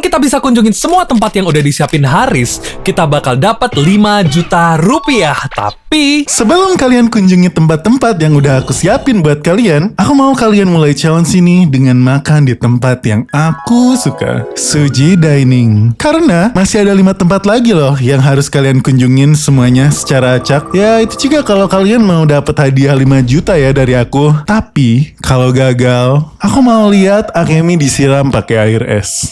Kalau kita bisa kunjungin semua tempat yang udah disiapin Haris, kita bakal dapat 5 juta rupiah. Tapi sebelum kalian kunjungi tempat-tempat yang udah aku siapin buat kalian, aku mau kalian mulai challenge ini dengan makan di tempat yang aku suka, Suji Dining. Karena masih ada 5 tempat lagi loh yang harus kalian kunjungin semuanya secara acak. Ya itu juga kalau kalian mau dapat hadiah 5 juta ya dari aku. Tapi kalau gagal, aku mau lihat Akemi disiram pakai air es.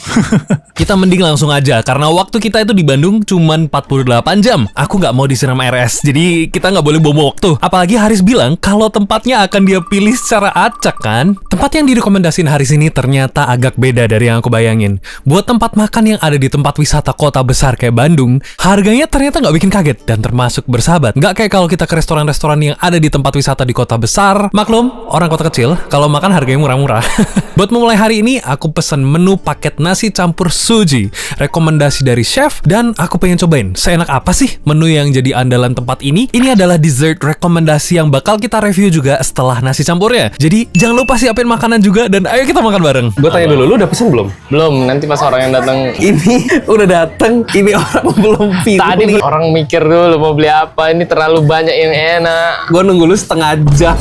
kita mending langsung aja, karena waktu kita itu di Bandung cuman 48 jam. Aku nggak mau disiram air es, jadi kita nggak boleh buang waktu. Apalagi Haris bilang kalau tempatnya akan dia pilih secara acak kan. Tempat yang direkomendasiin Haris ini ternyata agak beda dari yang aku bayangin. Buat tempat makan yang ada di tempat wisata kota besar kayak Bandung, harganya ternyata nggak bikin kaget dan termasuk bersahabat. Nggak kayak kalau kita ke restoran-restoran yang ada di tempat wisata di kota besar. Maklum, orang kota kecil, kalau makan harganya murah-murah. Buat memulai hari ini, aku pesen menu paket nasi campur Suji, rekomendasi dari chef, dan aku pengen cobain seenak apa sih menu yang jadi andalan tempat ini. Ini adalah dessert rekomendasi yang bakal kita review juga setelah nasi campurnya. Jadi jangan lupa siapin makanan juga dan ayo kita makan bareng. Gue tanya dulu, lu udah pesen belum? Belum, nanti pas orang yang datang. Ini udah dateng, ini orang belum pilih. Tadi orang mikir dulu mau beli apa, ini terlalu banyak yang enak. Gue nunggu lu setengah jam.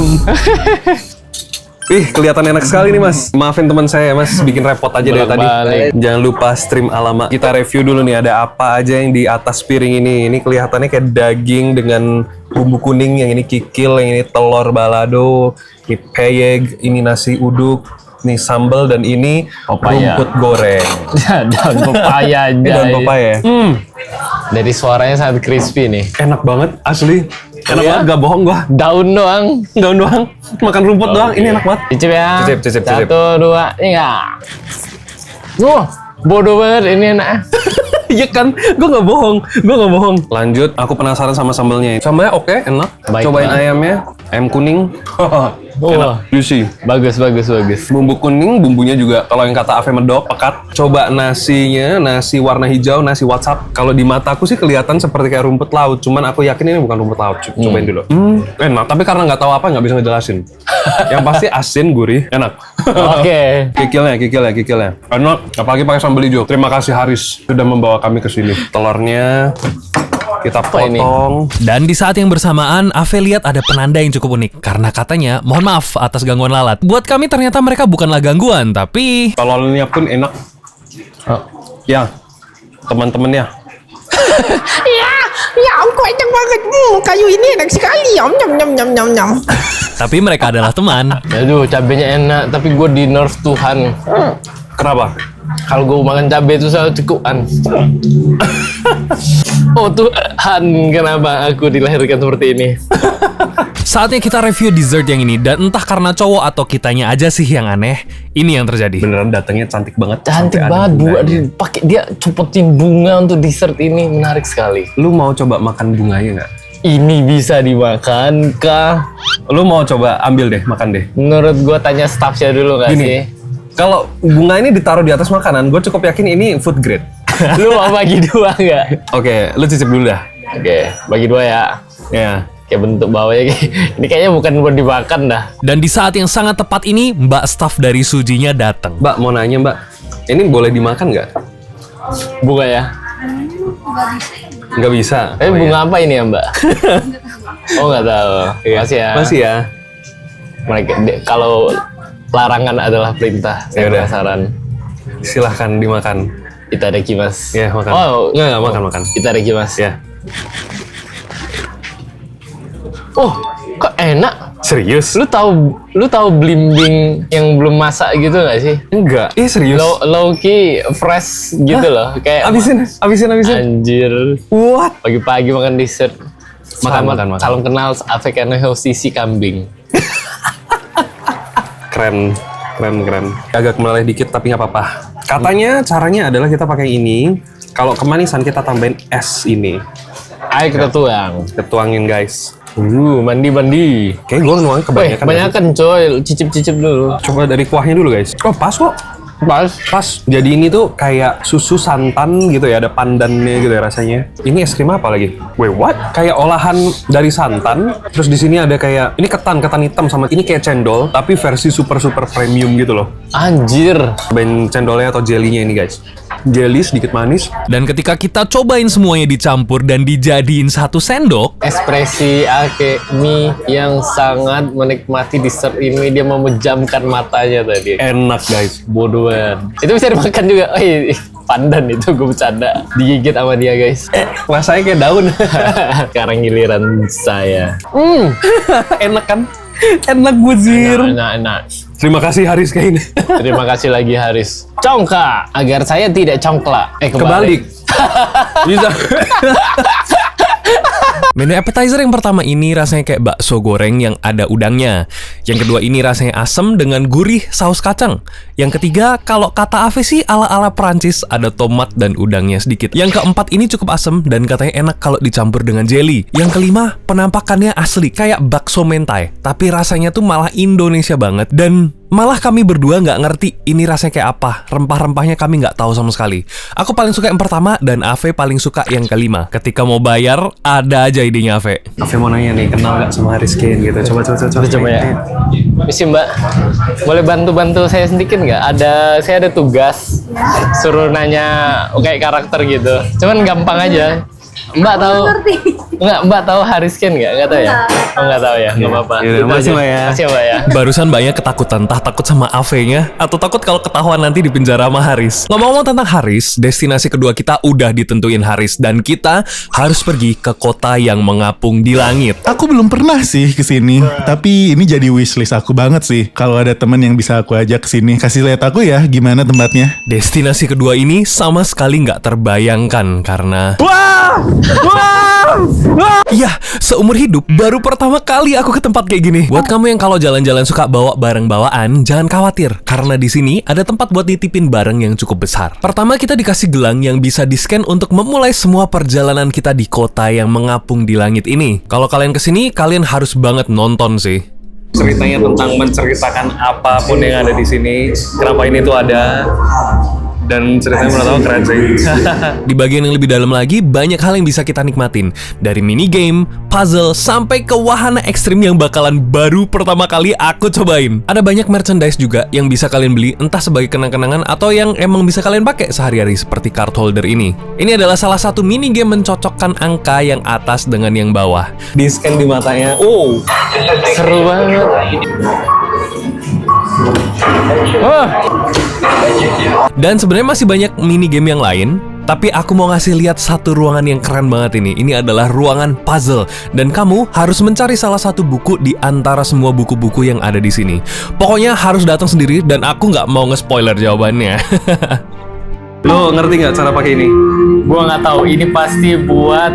Ih, kelihatan enak sekali nih mas. Maafin teman saya mas, bikin repot aja dari tadi. Jangan lupa stream alamat. Kita review dulu nih, ada apa aja yang di atas piring ini. Ini kelihatannya kayak daging dengan bumbu kuning, yang ini kikil, yang ini telur balado, ini peyek, ini nasi uduk, ini sambal, dan ini rumput goreng. Daun pepaya aja. Daun pepaya. Dari suaranya sangat crispy nih. Enak banget, asli. Enak banget, gak bohong gua. Daun doang. Daun doang, makan rumput doang, ini enak banget. Cicip ya. Cicip. 1, 2, 3. Bodoh banget ini enaknya. Iya kan, gue gak bohong. Lanjut, aku penasaran sama sambalnya. Sambalnya oke, enak. Baik, cobain ayamnya, ayam kuning. Enak, juicy. Bagus. Bumbu kuning, bumbunya juga kalau yang kata Ave medok, pekat. Coba nasinya, nasi warna hijau, nasi WhatsApp. Kalau di mataku sih kelihatan seperti kayak rumput laut, cuman aku yakin ini bukan rumput laut. Cobain dulu. Enak, tapi karena nggak tahu apa nggak bisa ngejelasin. Yang pasti asin, gurih, enak. Oke. Kikilnya. Enak, apalagi pakai sambal hijau. Terima kasih Haris sudah membawa kami ke sini. Telurnya kita potong. Dan di saat yang bersamaan, Ave lihat ada penanda yang cukup unik. Karena katanya, mohon maaf atas gangguan lalat. Buat kami ternyata mereka bukanlah gangguan, tapi telurnya pun enak. Ya, teman-temannya. Ya ampun, enak banget. Kayu ini enak sekali. Nyam. Tapi mereka adalah teman. Aduh, cabenya enak, tapi gue di nerf Tuhan. Kenapa? Kalau gue makan cabai itu selalu cukupan. Oh Tuhan, kenapa aku dilahirkan seperti ini? Saatnya kita review dessert yang ini. Dan entah karena cowok atau kitanya aja sih yang aneh, ini yang terjadi. Beneran datangnya cantik banget. Cantik banget, pakai dia cepetin bunga untuk dessert ini, menarik sekali. Lu mau coba makan bunganya nggak? Ini bisa dimakan kah? Lu mau coba ambil deh, makan deh. Menurut gue tanya staffnya dulu nggak sih? Kalau bunga ini ditaruh di atas makanan, gue cukup yakin ini food grade. Lu mau bagi 2 nggak? Oke, lu cicip dulu dah. Oke, bagi 2 ya. Ya. Kayak bentuk bawahnya ini kayaknya bukan buat dimakan dah. Dan di saat yang sangat tepat ini, Mbak staff dari Sujinya datang. Mbak, mau nanya Mbak, ini boleh dimakan nggak? Bunga ya? Nggak bisa. Bunga apa ini ya Mbak? Oh nggak tahu. Masih ya. Mereka kalau larangan adalah perintah. Saya penasaran. Silahkan dimakan. Itadakimasu. Ya, makan. Oh, nggak makan. Itadakimasu. Ya. Oh, kok enak? Serius? Lu tahu blimbing yang belum masak gitu nggak sih? Enggak. Serius? Low key fresh gitu loh. Kayak Habisin. Anjir. What? Pagi-pagi makan dessert. Makan. Salam kenal Africano sisi kambing. Keren. Agak meleleh dikit tapi nggak apa-apa. Katanya caranya adalah kita pakai ini. Kalau kemanisan kita tambahin es ini. Ayo kita tuang. Ketuangin guys. Mandi. Kayaknya gue nuangin kebanyakan. Kebanyakan coy, cicip-cicip dulu. Coba dari kuahnya dulu guys. Oh pas kok. Pas. Jadi ini tuh kayak susu santan gitu ya, ada pandannya gitu ya rasanya. Ini es krim apa lagi? Wait, what? Kayak olahan dari santan. Terus di sini ada kayak ini ketan hitam sama ini kayak cendol, tapi versi super premium gitu loh. Anjir. Cobain cendolnya atau jelinya ini guys. jelly sedikit manis. Dan ketika kita cobain semuanya dicampur dan dijadiin satu sendok, Ekspresi Akemi yang sangat menikmati dessert ini, dia memejamkan matanya tadi. Enak guys. Bodoh banget. Itu bisa dimakan juga. Pandan itu, gue bercanda. Digigit sama dia guys. Rasanya kayak daun. Sekarang giliran saya. Enak kan? Enak Buzir. Enak. Terima kasih Haris kayak ini. Terima kasih lagi Haris. Congkak agar saya tidak congklak. Kebalik. Bisa. menu appetizer yang pertama ini rasanya kayak bakso goreng yang ada udangnya. Yang kedua ini rasanya asem dengan gurih saus kacang. Yang ketiga, kalau kata Ave sih ala-ala Prancis, ada tomat dan udangnya sedikit. Yang keempat ini cukup asem dan katanya enak kalau dicampur dengan jelly. Yang kelima, penampakannya asli kayak bakso mentai, tapi rasanya tuh malah Indonesia banget. Dan malah kami berdua nggak ngerti ini rasanya kayak apa. Rempah-rempahnya kami nggak tahu sama sekali. Aku paling suka yang pertama dan Ave paling suka yang kelima. Ketika mau bayar, ada aja idenya Ave. Ave mau nanya nih, kenal nggak sama Haris Kane gitu? Coba ya. Misi Mbak, boleh bantu saya sedikit nggak? Saya ada tugas, suruh nanya kayak karakter gitu. Cuman gampang aja. Mbak tahu? Mbak tahu Haris Kane nggak? Nggak tahu ya? Oh nggak tahu ya, nggak apa-apa. Makasih Mbak ya. Makasih Mbak ya. Barusan mbaknya ketakutan, entah takut sama Ave-nya atau takut kalau ketahuan nanti di penjara sama Haris. Ngomong-ngomong tentang Haris, destinasi kedua kita udah ditentuin Haris dan kita harus pergi ke kota yang mengapung di langit. Aku belum pernah sih ke sini, tapi ini jadi wishlist aku banget sih. Kalau ada teman yang bisa aku ajak ke sini, kasih lihat aku ya gimana tempatnya. Destinasi kedua ini sama sekali nggak terbayangkan karena iya, seumur hidup baru pertama kali aku ke tempat kayak gini. Buat kamu yang kalau jalan-jalan suka bawa barang bawaan, jangan khawatir karena di sini ada tempat buat nitipin barang yang cukup besar. Pertama kita dikasih gelang yang bisa di-scan untuk memulai semua perjalanan kita di kota yang mengapung di langit ini. Kalau kalian kesini, kalian harus banget nonton sih. Ceritanya tentang menceritakan apapun yang ada di sini, kenapa ini tuh ada, dan ceritanya menurut aku keren sih. Di bagian yang lebih dalam lagi, banyak hal yang bisa kita nikmatin. Dari minigame, puzzle, sampai ke wahana ekstrim yang bakalan baru pertama kali aku cobain. Ada banyak merchandise juga yang bisa kalian beli, entah sebagai kenang-kenangan atau yang emang bisa kalian pakai sehari-hari seperti card holder ini. Ini adalah salah satu minigame mencocokkan angka yang atas dengan yang bawah. Di scan di matanya. Oh, Seru banget. Dan sebenarnya masih banyak minigame yang lain, tapi aku mau ngasih lihat satu ruangan yang keren banget ini. Ini adalah ruangan puzzle dan kamu harus mencari salah satu buku di antara semua buku-buku yang ada di sini. Pokoknya harus datang sendiri dan aku nggak mau nge-spoiler jawabannya. lo ngerti nggak cara pakai ini? Gua nggak tahu. Ini pasti buat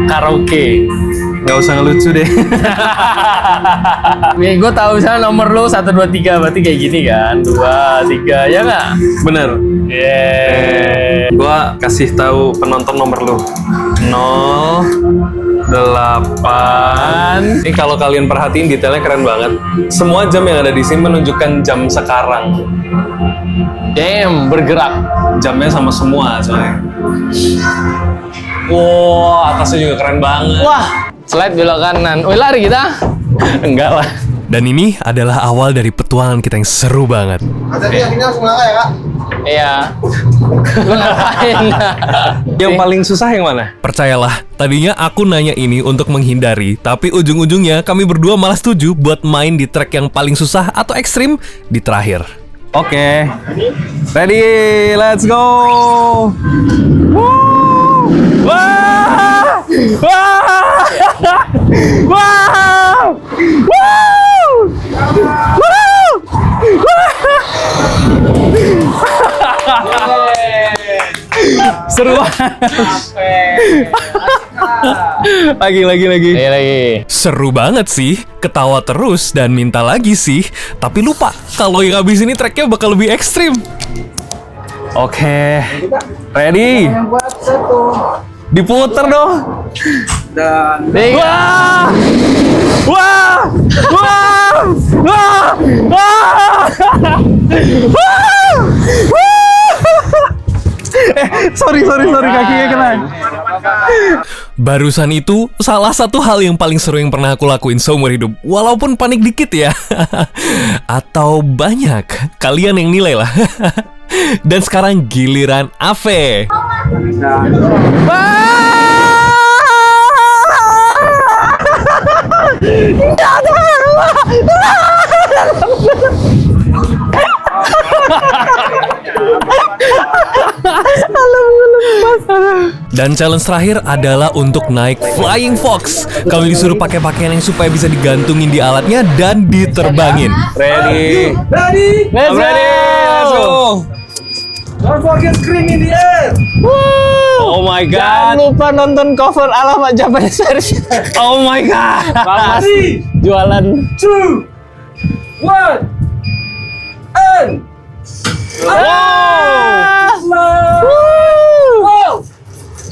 karaoke. Nggak usah ngelucu deh. Nih, gue tahu misalnya nomor lo 1, 2, 3 berarti kayak gini kan? 2, 3, ya nggak? Bener. Gua kasih tahu penonton nomor lu. 0, 8. Ini kalau kalian perhatiin detailnya keren banget. Semua jam yang ada di sini menunjukkan jam sekarang. Damn, bergerak. Jamnya sama semua soalnya. Wow, atasnya juga keren banget. Wah, slide belok kanan. Wih, lari kita? Enggak lah. Dan ini adalah awal dari petualangan kita yang seru banget. Iya. Lu ngapain? Yang paling susah yang mana? Percayalah, tadinya aku nanya ini untuk menghindari, tapi ujung-ujungnya kami berdua malah setuju buat main di track yang paling susah atau ekstrim di terakhir. Oke. Ready, let's go. Woo! Wah! Wah! Wah! Woo! Woo! Seru banget. Lagi. Seru banget sih, ketawa terus dan minta lagi sih. Tapi lupa, kalau yang abis ini tracknya bakal lebih ekstrim. Oke. Ready? Diputer dong. Dan Wah! Wah! Wah! Wah! Wah! Sorry kakinya kena. Barusan itu salah satu hal yang paling seru yang pernah aku lakuin seumur hidup. Walaupun panik dikit ya. Atau banyak, kalian yang nilai lah. Dan sekarang giliran Ave. Dan challenge terakhir adalah untuk naik Flying Fox. Kamu disuruh pakai pakaian yang supaya bisa digantungin di alatnya dan diterbangin. Ready? Let's I'm ready. Let's go. Don't forget scream in the air. Oh my Jangan god. lupa nonton cover alamat Japanese version. Oh my god. Mas jualan. 2, 1, and Wow. wow.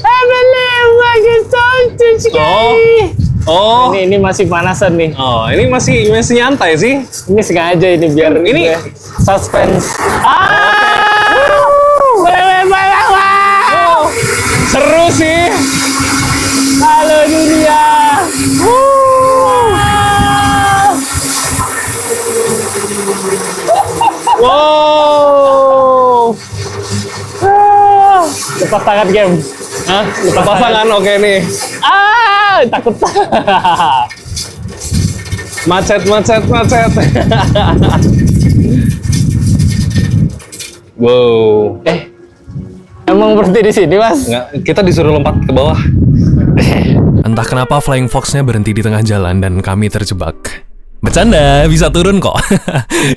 I believe I can touch the sky. Oh. Ini masih panasan nih. Oh, ini masih nyantai sih. Ini sengaja ini biar Ini- suspense. Wow. Seru sih. Halo dunia. Wow. Lepas tangan game. Hah? Lepas tangan oke nih. Takut. Macet. Wow. Emang berhenti di sini, Mas? Nggak, kita disuruh lompat ke bawah. Entah kenapa Flying Fox-nya berhenti di tengah jalan dan kami terjebak. Bercanda, bisa turun kok.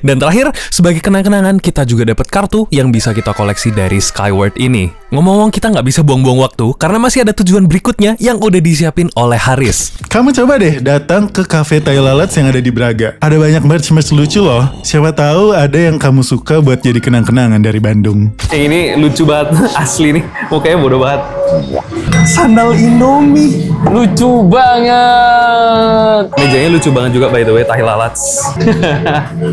Dan terakhir, sebagai kenang-kenangan, kita juga dapat kartu yang bisa kita koleksi dari Skyward ini. Ngomong-ngomong, kita nggak bisa buang-buang waktu, karena masih ada tujuan berikutnya yang udah disiapin oleh Haris. Kamu coba deh datang ke cafe Thai Lalats yang ada di Braga. Ada banyak merch lucu loh. Siapa tahu ada yang kamu suka buat jadi kenang-kenangan dari Bandung. Yang ini lucu banget, asli nih. Mukanya bodoh banget. Sandal Indomie. Lucu banget. Mejanya lucu banget juga by the way, Thai Lalats.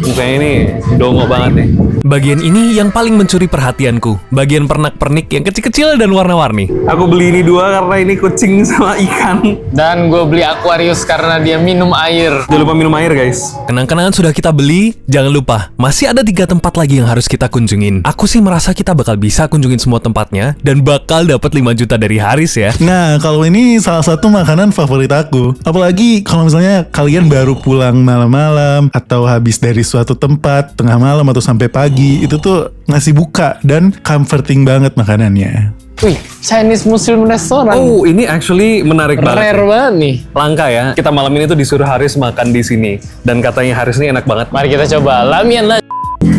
Mukanya ini dongo banget nih. Bagian ini yang paling mencuri perhatianku. Bagian pernak-pernik yang kecil-kecil dan warna-warni. Aku beli ini dua karena ini kucing sama ikan. Dan gue beli Aquarius karena dia minum air. Jangan lupa minum air guys. Kenang-kenangan sudah kita beli, jangan lupa, masih ada 3 tempat lagi yang harus kita kunjungin. Aku sih merasa kita bakal bisa kunjungin semua tempatnya, dan bakal dapat 5 juta dari Haris ya. Nah, kalau ini salah satu makanan favorit aku. Apalagi kalau misalnya kalian baru pulang malam-malam atau habis dari suatu tempat tengah malam atau sampai pagi, itu tuh ngasih buka dan comforting banget makanannya. Wih, Chinese Muslim restaurant. Oh, ini actually menarik banget. Rare banget nih. Langka ya. Kita malam ini tuh disuruh Haris makan di sini dan katanya Haris ini enak banget. Mari kita coba lamian lah.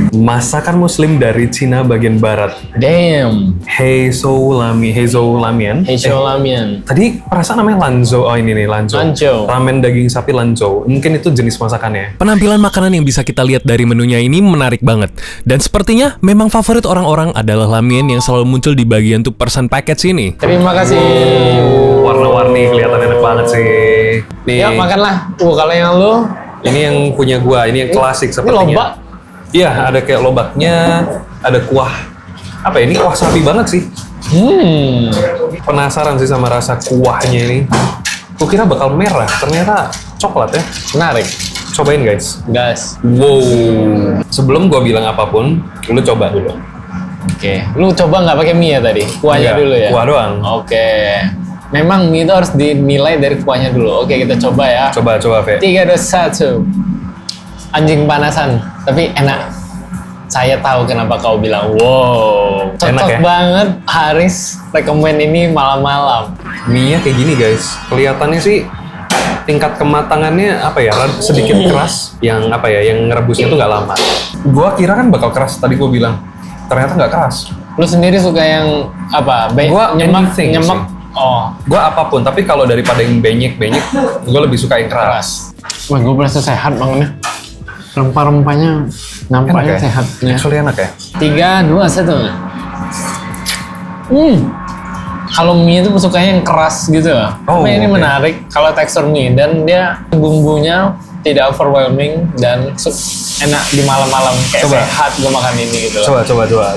Masakan Muslim dari Cina bagian barat. Damn. Heizhou Lamian. Heizhou lamian. Tadi perasaan namanya Lanzhou. Oh ini nih Lanzhou. Lanzhou. Ramen daging sapi Lanzhou. Mungkin itu jenis masakannya. Penampilan makanan yang bisa kita lihat dari menunya ini menarik banget. Dan sepertinya memang favorit orang-orang adalah ramen yang selalu muncul di bagian 2% package ini. Terima kasih. Warna-warni kelihatan enak banget sih. Nih. Ya makanlah. Kalau yang lu Ini yang punya gua. Ini yang klasik ini sepertinya. lobak. Iya, ada kayak lobaknya, ada kuah. Apa ya, ini kuah sapi banget sih. Penasaran sih sama rasa kuahnya ini. Kukira bakal merah, ternyata coklat ya. Menarik. Cobain guys. Gas. Wow. Sebelum gua bilang apapun, lu coba dulu. Oke. Lu coba nggak pakai mie ya tadi? Kuahnya Enggak, dulu ya? kuah doang. Oke. Memang mie itu harus dinilai dari kuahnya dulu. Oke, kita coba ya. Coba, Fe. 3, 2, 1. Anjing panasan, tapi enak. Saya tahu kenapa kau bilang wow. Cocok Enak ya? banget. Haris rekomen ini malam-malam. Mie-nya kayak gini guys. Kelihatannya sih tingkat kematangannya apa ya? Sedikit keras. Yang apa ya? Yang ngerebusnya tuh nggak lama. Gua kira kan bakal keras. Tadi gua bilang. Ternyata nggak keras. Lu sendiri suka yang apa? Gua nyemak, anything nyemak. sih. Oh, Gua apapun. Tapi kalau daripada yang benyek-benyek, gua lebih suka yang keras. wah gue berasa sehat banget. Rempah-rempahnya nampaknya Enak ya? sehat. Ya. Actually enak ya? 3, 2, 1. Kalau mie itu sukanya yang keras gitu. Oh, Tapi ini oke. menarik kalau tekstur mie dan dia bumbunya tidak overwhelming dan enak di malam-malam kayak Coba. sehat gue makan ini gitu. Coba.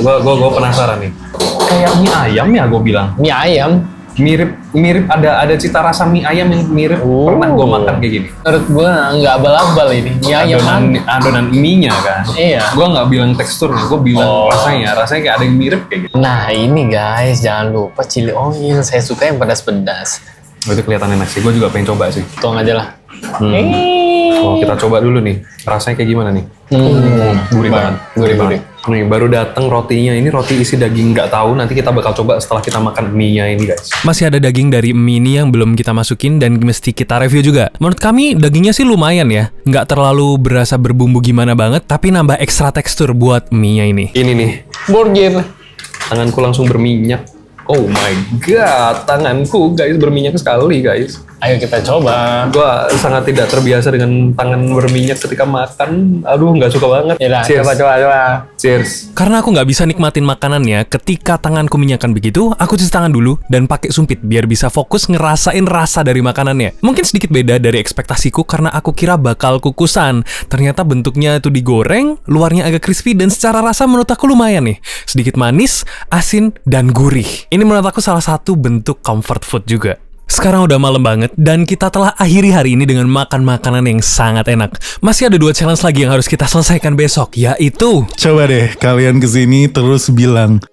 Gua penasaran nih. Kayak mie ayam ya gua bilang. Mie ayam, mirip ada cita rasa mie ayam yang mirip pernah gue makan kayak gini. Menurut gua nggak abal-abal ini. Ya, Adonan mie-nya kan. Iya. Gue nggak bilang teksturnya, gue bilang rasanya kayak ada yang mirip kayak gitu. Nah ini guys, jangan lupa chili oil. Saya suka yang pedas-pedas. Oh, itu kelihatan enak sih, gue juga pengen coba sih. Tuang aja lah. Oh, kita coba dulu nih, rasanya kayak gimana nih? Gurih banget. Gurih. Nih, baru datang rotinya. Ini roti isi daging, nggak tahu. Nanti kita bakal coba setelah kita makan mie-nya ini, guys. Masih ada daging dari mie ini yang belum kita masukin dan mesti kita review juga. Menurut kami dagingnya sih lumayan ya. Nggak terlalu berasa berbumbu gimana banget, tapi nambah ekstra tekstur buat mie-nya ini. Ini nih, Burger. tanganku langsung berminyak. Oh my god, tanganku guys berminyak sekali guys. Ayo kita coba. Gua sangat tidak terbiasa dengan tangan berminyak ketika makan. Aduh, nggak suka banget. Yaudah, Cheers. coba. Cheers. Karena aku nggak bisa nikmatin makanannya ketika tanganku minyakan begitu, aku cuci tangan dulu dan pakai sumpit biar bisa fokus ngerasain rasa dari makanannya. Mungkin sedikit beda dari ekspektasiku karena aku kira bakal kukusan. Ternyata bentuknya itu digoreng, luarnya agak crispy dan secara rasa menurut aku lumayan nih. Sedikit manis, asin, dan gurih. Ini menurut aku salah satu bentuk comfort food juga. Sekarang udah malam banget dan kita telah akhiri hari ini dengan makan makanan yang sangat enak. Masih ada 2 challenge lagi yang harus kita selesaikan besok, yaitu Coba deh kalian kesini terus bilang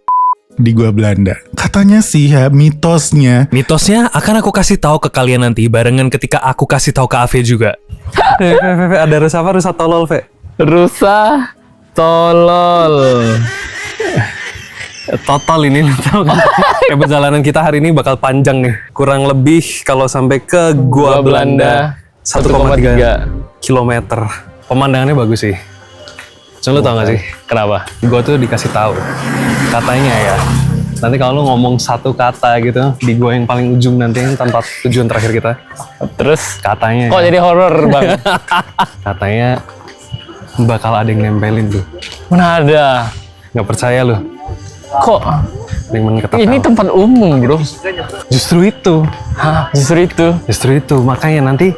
di gua Belanda. Katanya sih ya mitosnya. mitosnya akan aku kasih tahu ke kalian nanti barengan ketika aku kasih tahu ke Ave juga. Ada rusa apa? Rusa tolol, Ve. Rusa tolol. Total ini lo tau kan? Kayak perjalanan kita hari ini bakal panjang nih. Kurang lebih kalau sampai ke Gua Belanda 1,3 kilometer. Pemandangannya bagus sih. Cuma lo tau gak sih? Kenapa? Gua tuh dikasih tahu. Katanya ya, nanti kalau lo ngomong satu kata gitu di gua yang paling ujung nanti yang tempat tujuan terakhir kita. Terus Katanya kok ya, jadi horor bang? katanya bakal ada yang nempelin tuh. Mana ada? Nggak percaya lo? Kok Ada yang mengetok ini tempat umum bro? Justru itu. Hah, justru itu. Makanya nanti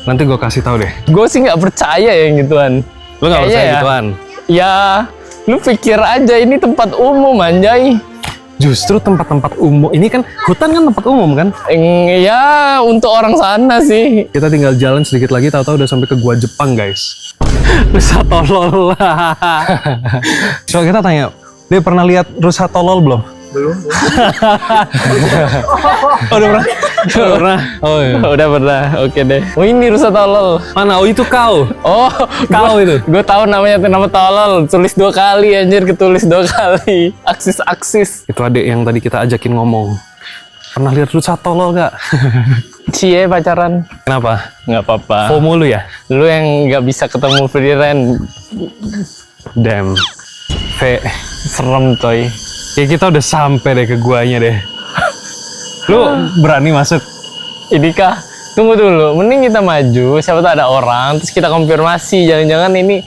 gue kasih tahu deh. Gue sih nggak percaya yang gituan. Lu nggak Kayaknya percaya ya. gituan? Ya, lu pikir aja ini tempat umum anjay. Justru tempat-tempat umum. Ini kan hutan kan tempat umum kan? Ya, untuk orang sana sih. Kita tinggal jalan sedikit lagi, tahu-tahu udah sampai ke gua Jepang guys. Rusa tolol. Coba kita tanya, dia pernah lihat rusa tolol belum? Belum. Oh, udah pernah? Oh iya. Udah pernah, oke deh. Oh ini rusa tolol. Mana? Oh itu kau. Oh, Kau itu. Gue tahu namanya nama tolol. Tulis 2 kali anjir, ketulis 2 kali. Aksis. Itu adik yang tadi kita ajakin ngomong. Pernah lihat rusa tolol gak? Cie pacaran. Kenapa? Nggak apa-apa. FOMO lu ya? Lu yang nggak bisa ketemu friend. Damn. V. Serem coy. Ya kita udah sampai deh ke guanya deh. Lu berani masuk? Ini kah? Tunggu dulu, mending kita maju. Siapa tahu ada orang, terus kita konfirmasi. Jangan-jangan ini,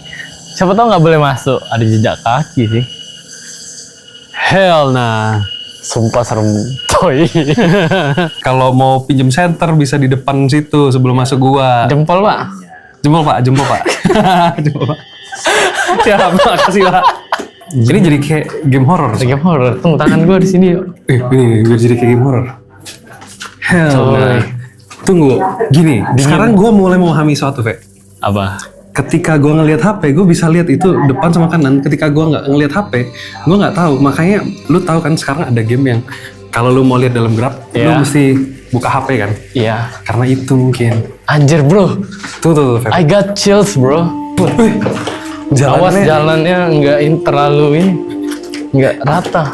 siapa tahu nggak boleh masuk. Ada jejak kaki sih. Hell nah. Sumpah serem coy. Kalau mau pinjem center bisa di depan situ sebelum masuk gua. Jempol pak. Jempol pak. Jempol pak. Ya, makasih pak. Ini jadi kayak game horror. Game horror. Tunggu tangan gue di sini yuk. Ini gue jadi kayak game horror. Hell Coy. nah. Tunggu, gini. Sekarang gua mulai memahami suatu, Ve. Apa? Ketika gue ngelihat HP, gue bisa lihat itu depan sama kanan. Ketika gue nggak ngelihat HP, gue nggak tahu. Makanya lu tahu kan sekarang ada game yang kalau lu mau lihat dalam Grab, lu Iya. mesti buka HP kan? Iya. Karena itu mungkin. Anjir bro. Tuh, Feb. I got chills bro. Awas jalannya nggak terlalu ini. Nggak rata.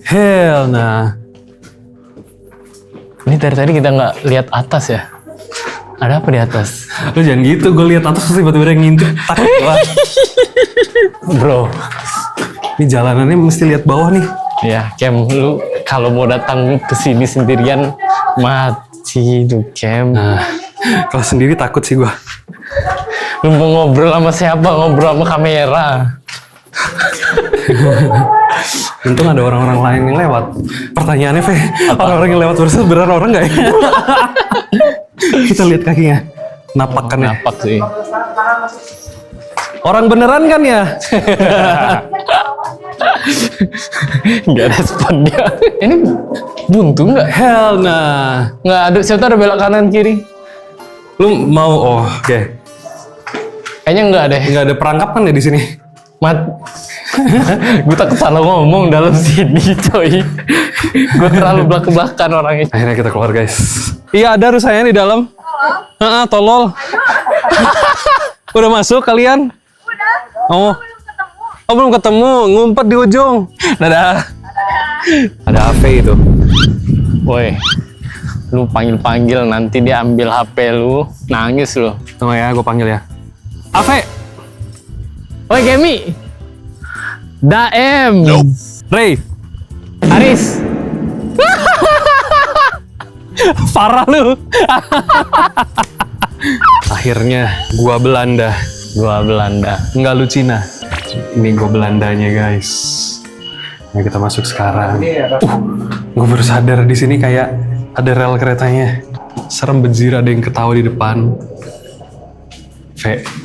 Hell nah. Ini dari tadi kita nggak lihat atas ya. Ada apa di atas? Lu jangan gitu, gue lihat atas terus tiba-tiba ada yang ngintip. Takut gua. Bro. Ini jalanannya mesti lihat bawah nih. Ya, Kem, lu kalau mau datang ke sini sendirian mati tuh, Kem. Nah, kalau sendiri takut sih gue. Lu mau ngobrol sama siapa? Ngobrol sama kamera. Untung ada orang-orang lain yang lewat. Pertanyaannya, Fe, orang-orang yang lewat versus beneran orang nggak ya? Kita lihat kakinya. Napak kan ya? Napak sih. Orang beneran kan ya? Nggak respon dia. Ini buntu nggak? Hell nah. Nggak ada. Siapa ada belok kanan kiri? Lu mau oke. Kayaknya nggak deh. Nggak ada perangkap kan ya di sini? Gue takut salah ngomong dalam sini, coy. Gue terlalu belak-belakan orangnya. Akhirnya kita keluar, guys. Iya, ada rusanya di dalam. Tolol. Udah masuk kalian? Udah. Oh, belum ketemu. Ngumpet di ujung. Dadah. Ada AV itu. Woi, lu panggil-panggil nanti dia ambil HP lu, nangis lu. Tunggu ya, gue panggil ya. AV. Woi, Gemi. Daem. Ray. Aris. Parah lu. Akhirnya gua Belanda. Enggak lu Cina. Ini gua Belandanya, guys. Nah, kita masuk sekarang. Gua baru sadar di sini kayak ada rel keretanya. Serem bejir, ada yang ketawa di depan.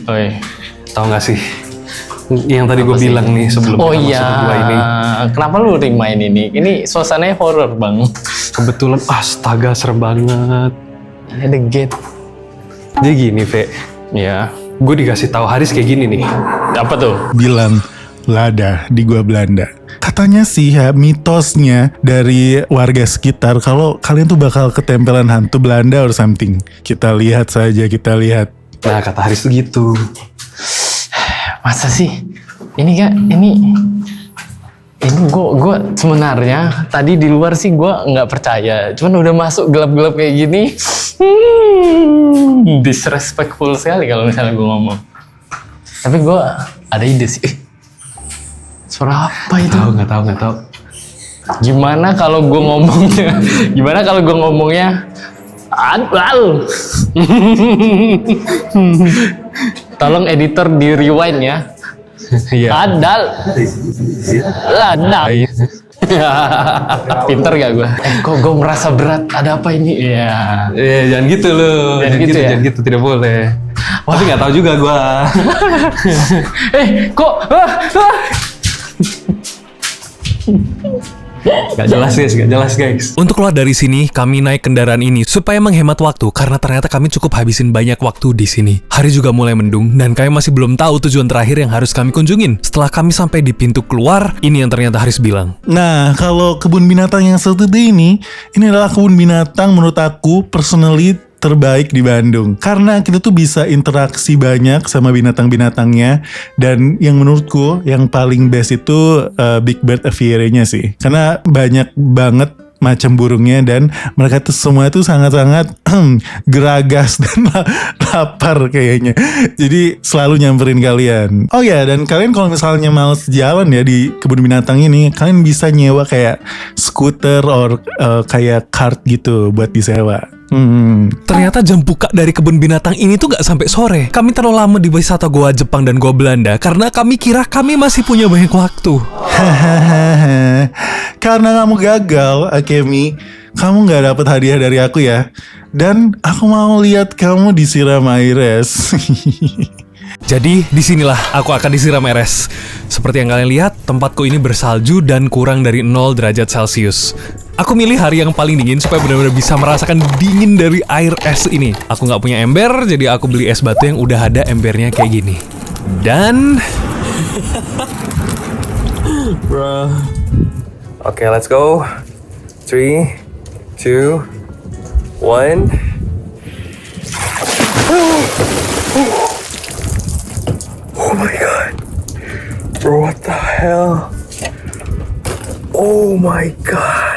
Oi. Tahu nggak sih? Yang tadi gue bilang nih sebelum Oh kita iya. masuk gua ini. Kenapa lu rimain ini? Ini suasananya horor, Bang. Kebetulan, astaga serem banget. Ada gate. Jadi gini, Ve. Ya. Gue dikasih tahu Haris kayak gini nih. Apa tuh? Bilang lada di gua Belanda. Katanya sih ya, mitosnya dari warga sekitar kalau kalian tuh bakal ketempelan hantu Belanda or something. Kita lihat saja, kita lihat. Nah, kata Haris tuh gitu. Masa sih? Ini gue sebenarnya tadi di luar sih gue nggak percaya. Cuman udah masuk gelap-gelap kayak gini, disrespectful sekali kalau misalnya gue ngomong. Tapi gue ada ide sih. Suara apa itu? Nggak tahu. Gimana kalau gue ngomongnya? Adal. Tolong editor di rewind ya. Iya. Adal. Ladang. Pinter gak gue? Kok gue merasa berat? Ada apa ini? Iya. Jangan gitu loh. Jangan gitu ya? Jangan gitu, tidak boleh. Tapi nggak tahu juga gue. Kok? Gak jelas guys. Untuk keluar dari sini, kami naik kendaraan ini supaya menghemat waktu karena ternyata kami cukup habisin banyak waktu di sini. Hari juga mulai mendung dan kami masih belum tahu tujuan terakhir yang harus kami kunjungin. Setelah kami sampai di pintu keluar, ini yang ternyata Haris bilang. Nah, kalau kebun binatang yang satu ini adalah kebun binatang menurut aku personally terbaik di Bandung. Karena kita tuh bisa interaksi banyak sama binatang-binatangnya. Dan yang menurutku yang paling best itu Big Bird Aviary-nya sih. Karena banyak banget macam burungnya dan mereka tuh semua tuh sangat-sangat geragas dan lapar kayaknya. Jadi selalu nyamperin kalian. Oh ya, dan kalian kalau misalnya males jalan ya di kebun binatang ini, kalian bisa nyewa kayak skuter or kayak kart gitu buat disewa. Ternyata jam buka dari kebun binatang ini tuh gak sampai sore. Kami terlalu lama di wisata Goa Jepang dan Goa Belanda karena kami kira kami masih punya banyak waktu. Karena kamu gagal, Akemi, kamu gak dapet hadiah dari aku ya. Dan aku mau lihat kamu disiram air es. Jadi disinilah aku akan disiram RS. Seperti yang kalian lihat, tempatku ini bersalju dan kurang dari 0 derajat Celcius. Aku milih hari yang paling dingin supaya benar-benar bisa merasakan dingin dari air es ini. Aku nggak punya ember, jadi aku beli es batu yang udah ada embernya kayak gini. Dan... Bro. Oke, let's go. 3, 2, 1. Oh my god. Bro, what the hell? Oh my god.